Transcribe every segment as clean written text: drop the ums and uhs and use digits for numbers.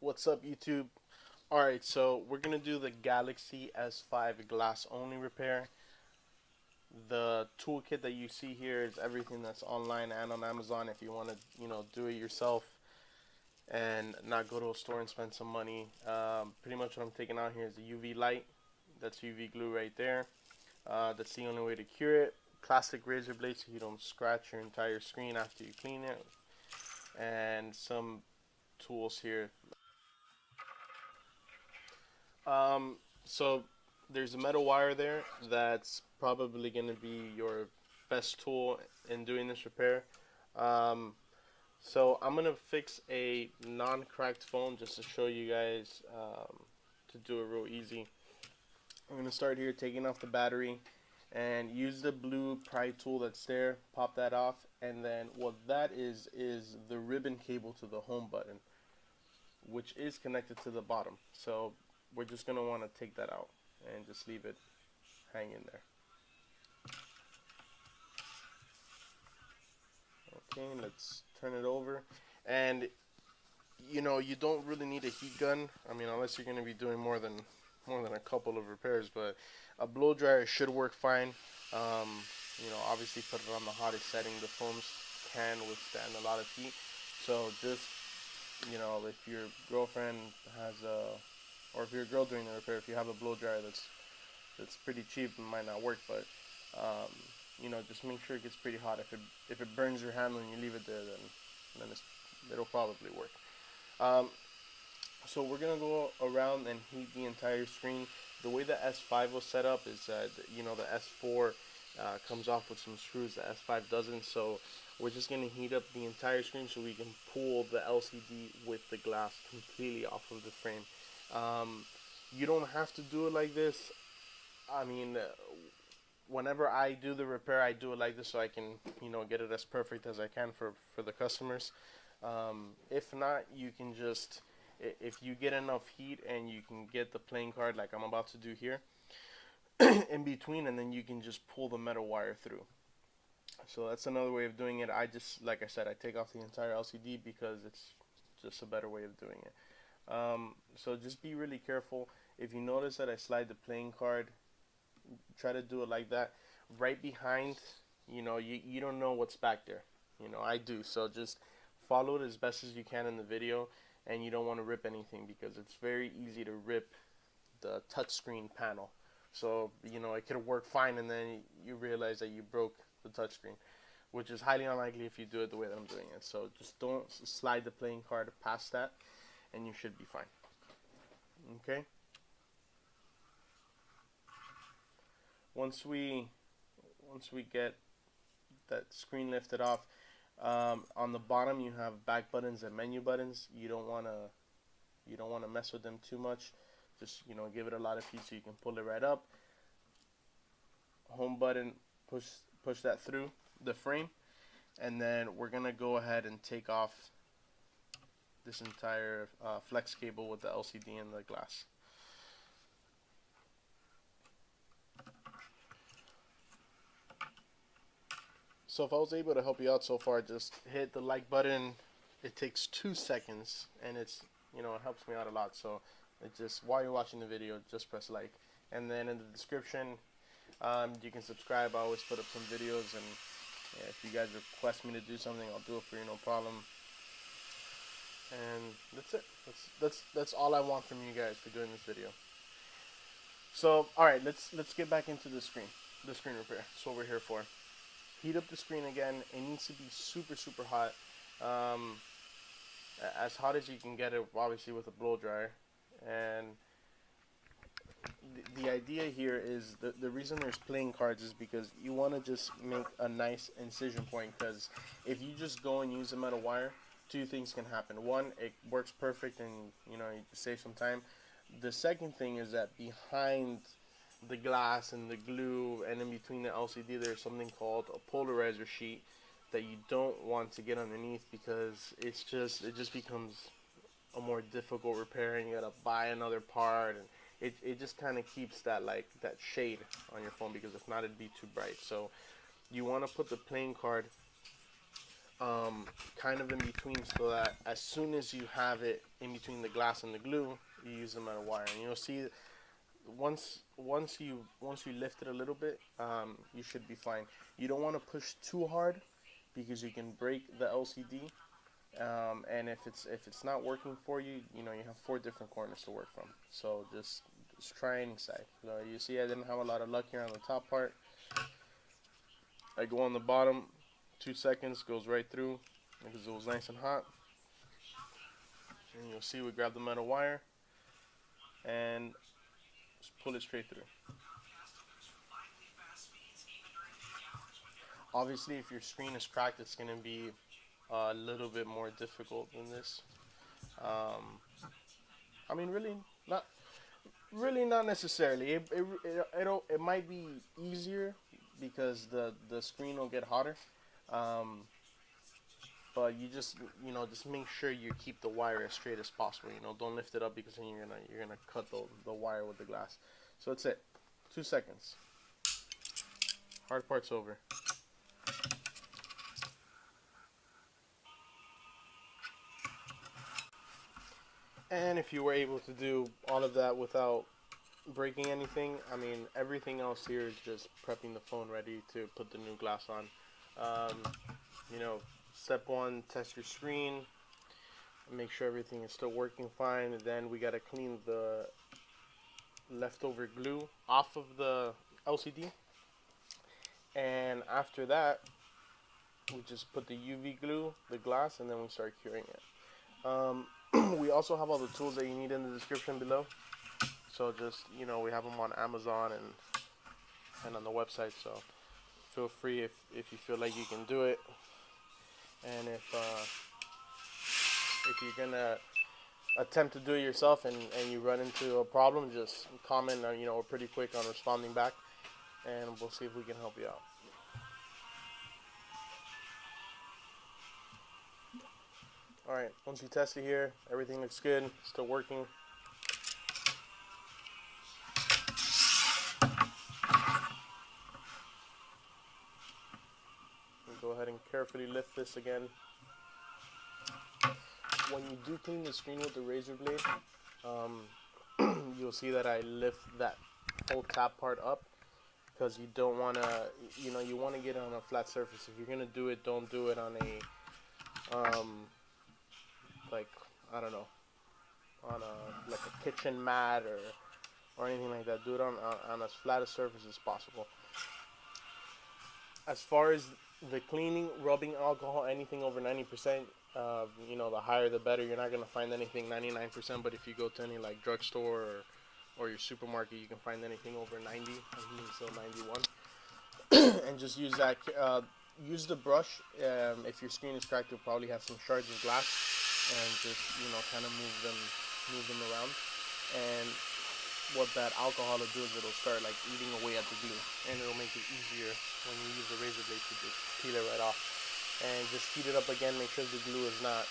What's up, YouTube? Alright, so we're going to do the Galaxy S5 glass only repair. The toolkit that you see here is everything that's online and on Amazon if you want to, do it yourself and not go to a store and spend some money. Pretty much what I'm taking out here is the UV light. That's UV glue right there. That's the only way to cure it. Plastic razor blade so you don't scratch your entire screen after you clean it. And some tools here. So there's a metal wire there that's probably going to be your best tool in doing this repair. Um, so I'm going to fix a non-cracked phone just to show you guys to do it real easy. I'm going to start here taking off the battery and use the blue pry tool that's there, pop that off, and then what that is the ribbon cable to the home button, which is connected to the bottom. So we're just going to want to take that out and just leave it hanging there. Okay, let's turn it over. And you don't really need a heat gun. I mean, unless you're going to be doing more than a couple of repairs, but a blow dryer should work fine. Obviously put it on the hottest setting. The foams can withstand a lot of heat. So just, if your girlfriend has or if you're a girl doing the repair, if you have a blow dryer that's pretty cheap, it might not work, but just make sure it gets pretty hot. If it burns your hand when you leave it there, then it'll probably work. So we're gonna go around and heat the entire screen. The way the S5 was set up is that the S4 comes off with some screws, the S5 doesn't. So we're just gonna heat up the entire screen so we can pull the LCD with the glass completely off of the frame. You don't have to do it like this. I mean, whenever I do the repair, I do it like this so I can, get it as perfect as I can for the customers. If not, you can just, if you get enough heat and you can get the playing card like I'm about to do here in between, and then you can just pull the metal wire through. So that's another way of doing it. Like I said, I take off the entire LCD because it's just a better way of doing it. So just be really careful. If you notice that I slide the playing card, try to do it like that. Right behind, you don't know what's back there. I do. So just follow it as best as you can in the video, and you don't want to rip anything because it's very easy to rip the touchscreen panel. So, it could work fine and then you realize that you broke the touchscreen, which is highly unlikely if you do it the way that I'm doing it. So just don't slide the playing card past that, and you should be fine. Okay. Once we get that screen lifted off, on the bottom you have back buttons and menu buttons. You don't want to mess with them too much. Just give it a lot of heat so you can pull it right up. Home button, push that through the frame, and then we're gonna go ahead and take off this entire flex cable with the LCD and the glass. So if I was able to help you out so far, just hit the like button. It takes 2 seconds, and it helps me out a lot. So while you're watching the video, just press like, and then in the description, you can subscribe. I always put up some videos, and if you guys request me to do something, I'll do it for you, no problem. And that's it. That's all I want from you guys for doing this video. So all right, let's get back into the screen repair. That's what we're here for. Heat up the screen again. It needs to be super hot, as hot as you can get it, obviously with a blow dryer. And the idea here is the reason there's playing cards is because you want to just make a nice incision point, because if you just go and use a metal wire, two things can happen. One, it works perfect and you save some time. The second thing is that behind the glass and the glue and in between the LCD, there's something called a polarizer sheet that you don't want to get underneath, because it just becomes a more difficult repair, and you gotta buy another part, and it just kind of keeps that shade on your phone, because if not, it'd be too bright. So you want to put the playing card kind of in between, so that as soon as you have it in between the glass and the glue, you use the metal wire, and you'll see once you lift it a little bit, you should be fine. You don't want to push too hard because you can break the LCD. And if it's not working for you, you have four different corners to work from. So just try any side. You see, I didn't have a lot of luck here on the top part. I go on the bottom, 2 seconds goes right through because it was nice and hot. And you'll see we grab the metal wire and just pull it straight through. Obviously, if your screen is cracked, it's going to be a little bit more difficult than this. I mean, not necessarily. It might be easier because the screen will get hotter. Um, but just make sure you keep the wire as straight as possible. Don't lift it up because then you're gonna cut the wire with the glass. So that's it. 2 seconds. Hard part's over. And if you were able to do all of that without breaking anything, I mean, everything else here is just prepping the phone ready to put the new glass on. Um, Step one, test your screen, make sure everything is still working fine, and then we gotta clean the leftover glue off of the LCD. And after that, we just put the UV glue, the glass, and then we start curing it. We also have all the tools that you need in the description below. So just, we have them on Amazon and on the website. So feel free if you feel like you can do it. And if you're gonna attempt to do it yourself and you run into a problem, just comment. We're pretty quick on responding back, and we'll see if we can help you out. Alright, once you test it here, everything looks good, still working. Go ahead and carefully lift this again. When you do clean the screen with the razor blade, you'll see that I lift that whole top part up because you don't want to, you want to get it on a flat surface. If you're going to do it, don't do it on a, I don't know, on a kitchen mat or anything like that. Do it on as flat a surface as possible. As far as the cleaning, rubbing alcohol, anything over 90%, the higher the better. You're not going to find anything 99%, but if you go to any drugstore or your supermarket, you can find anything over 90, I think so 91. And just use that, use the brush. If your screen is cracked, you'll probably have some shards of glass, and just, kind of move them around. And what that alcohol will do is it'll start eating away at the glue, and it'll make it easier when you use the razor blade to just peel it right off. And just heat it up again. Make sure the glue is not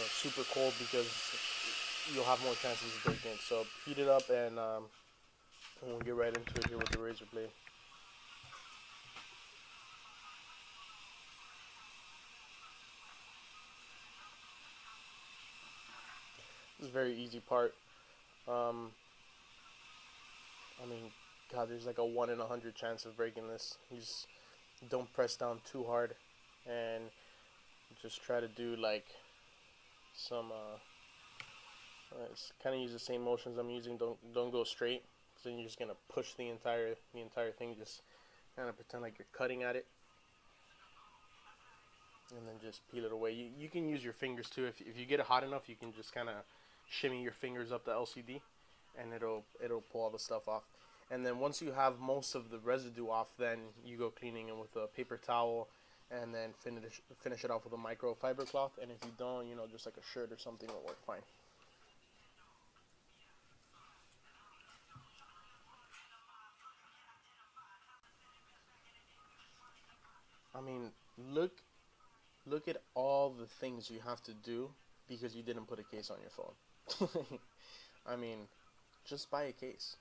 super cold because you'll have more chances of breaking it. So heat it up, and we'll get right into it here with the razor blade. This is a very easy part. I mean, God, there's a 1 in 100 chance of breaking this. You just don't press down too hard, and just try to do some kind of use the same motions I'm using. Don't go straight, because then you're just gonna push the entire thing. Just kind of pretend like you're cutting at it, and then just peel it away. You can use your fingers too. If you get it hot enough, you can just kind of shimmy your fingers up the LCD, and it'll pull all the stuff off. And then once you have most of the residue off, then you go cleaning it with a paper towel, and then finish it off with a microfiber cloth. And if you don't, just a shirt or something will work fine. I mean, look at all the things you have to do because you didn't put a case on your phone. I mean, just buy a case.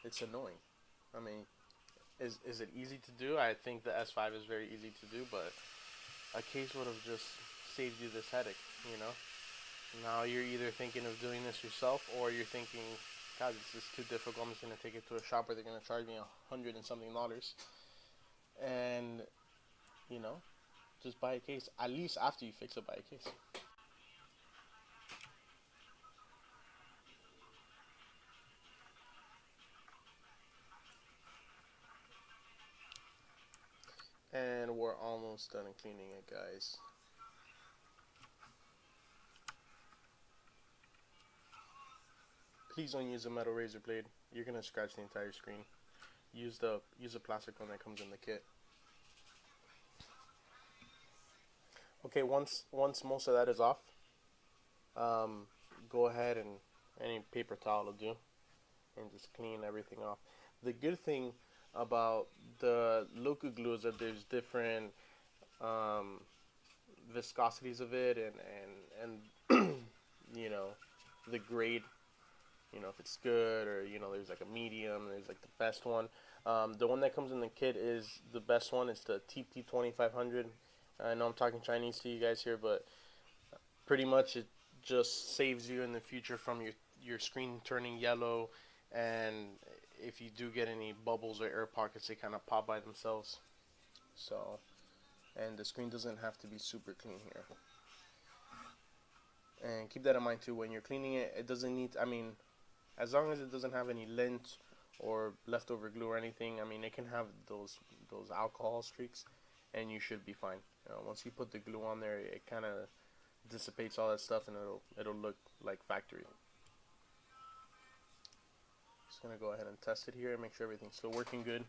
It's annoying. I mean, Is it easy to do? I think the S5 is very easy to do, but a case would have just saved you this headache, you know? Now you're either thinking of doing this yourself, or you're thinking, God, this is too difficult. I'm just gonna take it to a shop where they're gonna charge me $100 and something, and you know, just buy a case. At least after you fix it, buy a case. And we're almost done cleaning it, guys. Please don't use a metal razor blade. You're gonna scratch the entire screen. Use the plastic one that comes in the kit. Okay, once most of that is off, um, go ahead and any paper towel will do, and just clean everything off. The good thing about the Loku glue is that there's different um, viscosities of it, and you know, the grade, if it's good, or there's like a medium, there's like the best one. The one that comes in the kit is the best one. It's the TP2500. I know I'm talking Chinese to you guys here, but pretty much it just saves you in the future from your screen turning yellow, and if you do get any bubbles or air pockets, they kind of pop by themselves. So, and the screen doesn't have to be super clean here. And keep that in mind too when you're cleaning it. It doesn't need, I mean, as long as it doesn't have any lint or leftover glue or anything. I mean, it can have those alcohol streaks, and you should be fine. Once you put the glue on there, it kind of dissipates all that stuff, and it'll look like factory. Just gonna go ahead and test it here and make sure everything's still working good.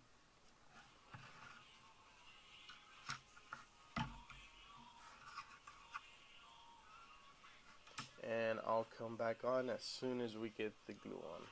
And I'll come back on as soon as we get the glue on.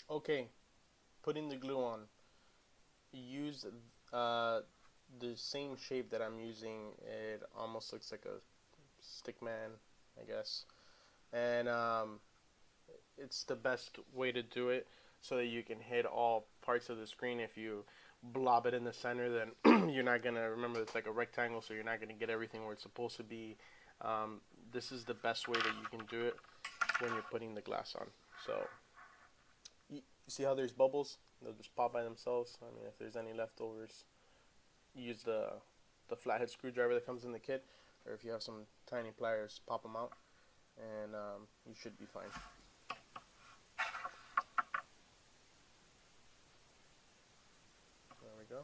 Okay, putting the glue on. Use the same shape that I'm using. It almost looks like a stick man, I guess. And it's the best way to do it so that you can hit all parts of the screen. If you blob it in the center, then you're not gonna remember it's like a rectangle, so you're not gonna get everything where it's supposed to be. This is the best way that you can do it when you're putting the glass on. So you see how there's bubbles? They'll just pop by themselves. I mean, if there's any leftovers, use the flathead screwdriver that comes in the kit, or if you have some tiny pliers, pop them out, and you should be fine. There we go.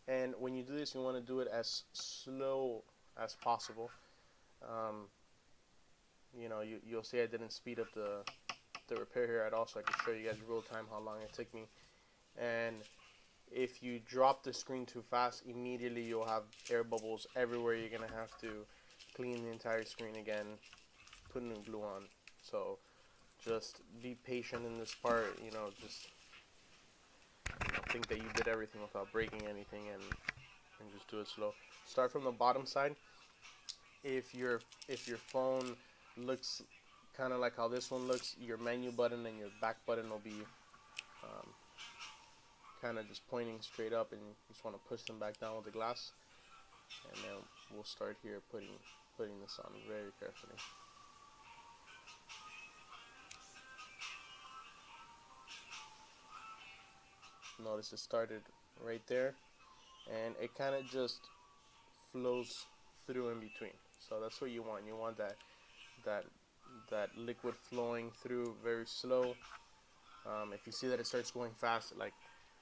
And when you do this, you want to do it as slow as possible. Um, you'll see I didn't speed up the repair here at all, so I can show you guys real time how long it took me. And if you drop the screen too fast, immediately you'll have air bubbles everywhere. You're gonna have to clean the entire screen again, put new glue on. So just be patient in this part. Just think that you did everything without breaking anything, and just do it slow. Start from the bottom side. If your phone looks kind of like how this one looks, your menu button and your back button will be kind of just pointing straight up, and you just want to push them back down with the glass. And then we'll start here putting putting this on very carefully. Notice it started right there, and it kind of just flows through in between. So that's what you want. You want that that liquid flowing through very slow. If you see that it starts going fast, like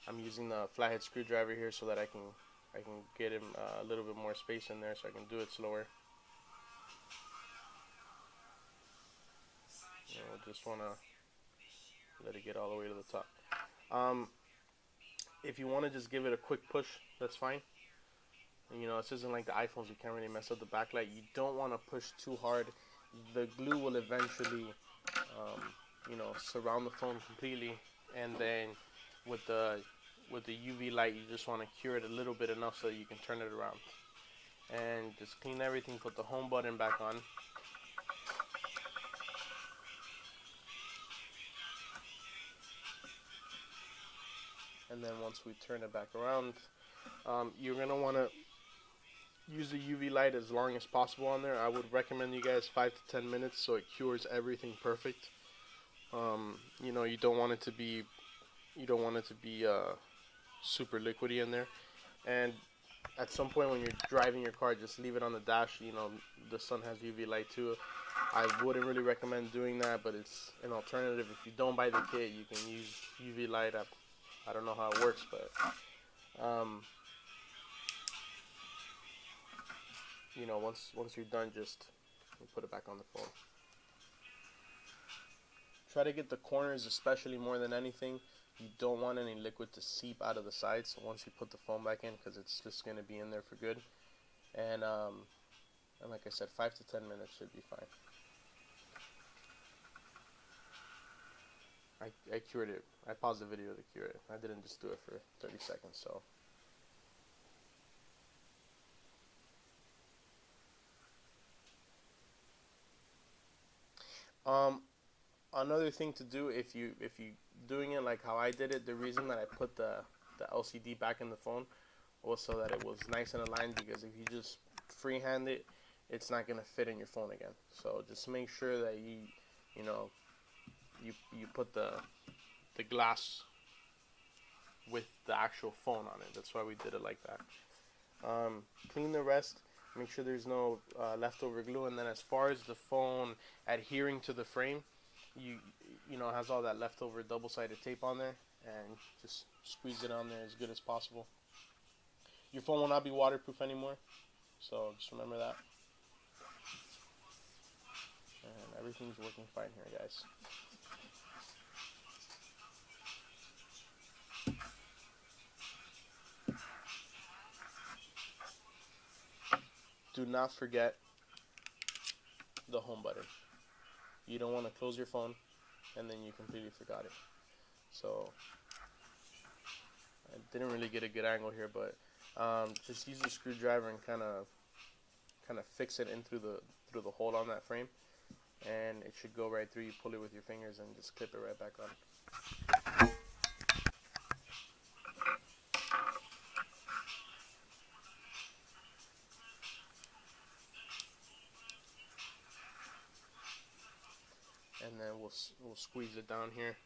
I'm using the flathead screwdriver here so that I can get him a little bit more space in there, so I can do it slower. You know, just want to let it get all the way to the top. If you want to just give it a quick push, that's fine. You know, this isn't like the iPhones, you can't really mess up the backlight. You don't want to push too hard. The glue will eventually, you know, surround the phone completely, and then with the UV light, you just want to cure it a little bit enough so that you can turn it around. And just clean everything, put the home button back on. And then once we turn it back around, you're going to want to use the UV light as long as possible on there. I would recommend you guys 5 to 10 minutes so it cures everything perfect. You know, you don't want it to be super liquidy in there. And at some point when you're driving your car, just leave it on the dash. You know, the sun has UV light too. I wouldn't really recommend doing that, but it's an alternative. If you don't buy the kit, you can use UV light. I don't know how it works, but you know, once you're done, just put it back on the phone. Try to get the corners, especially more than anything. You don't want any liquid to seep out of the sides once you put the phone back in, because it's just going to be in there for good. And like I said, 5 to 10 minutes should be fine. I cured it. I paused the video to cure it. I didn't just do it for 30 seconds, so. Another thing to do, if you doing it like how I did it, the reason that I put the LCD back in the phone was so that it was nice and aligned, because if you just freehand it, it's not gonna fit in your phone again. So just make sure that you know you put the glass with the actual phone on it. That's why we did it like that. Clean the rest. Make sure there's no leftover glue. And then as far as the phone adhering to the frame, you know, it has all that leftover double-sided tape on there, and just squeeze it on there as good as possible. Your phone will not be waterproof anymore, so just remember that. And everything's working fine here, guys. Do not forget the home button. You don't want to close your phone and then you completely forgot it. So I didn't really get a good angle here, but just use a screwdriver and kind of fix it in through the hole on that frame, and it should go right through. You pull it with your fingers and just clip it right back on. And then we'll squeeze it down here.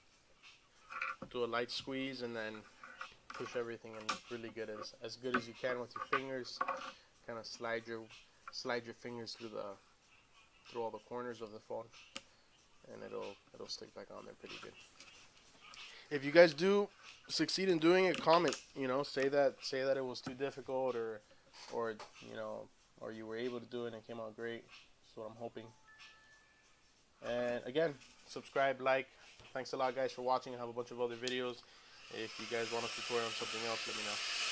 Do a light squeeze and then push everything in really good, as good as you can with your fingers. Kind of slide your fingers through all the corners of the phone, and it'll stick back on there pretty good. If you guys do succeed in doing it, comment. You know, say that it was too difficult, or you know, or you were able to do it and it came out great. That's what I'm hoping. And again, subscribe, like. Thanks a lot, guys, for watching. I have a bunch of other videos. If you guys want a tutorial on something else, let me know.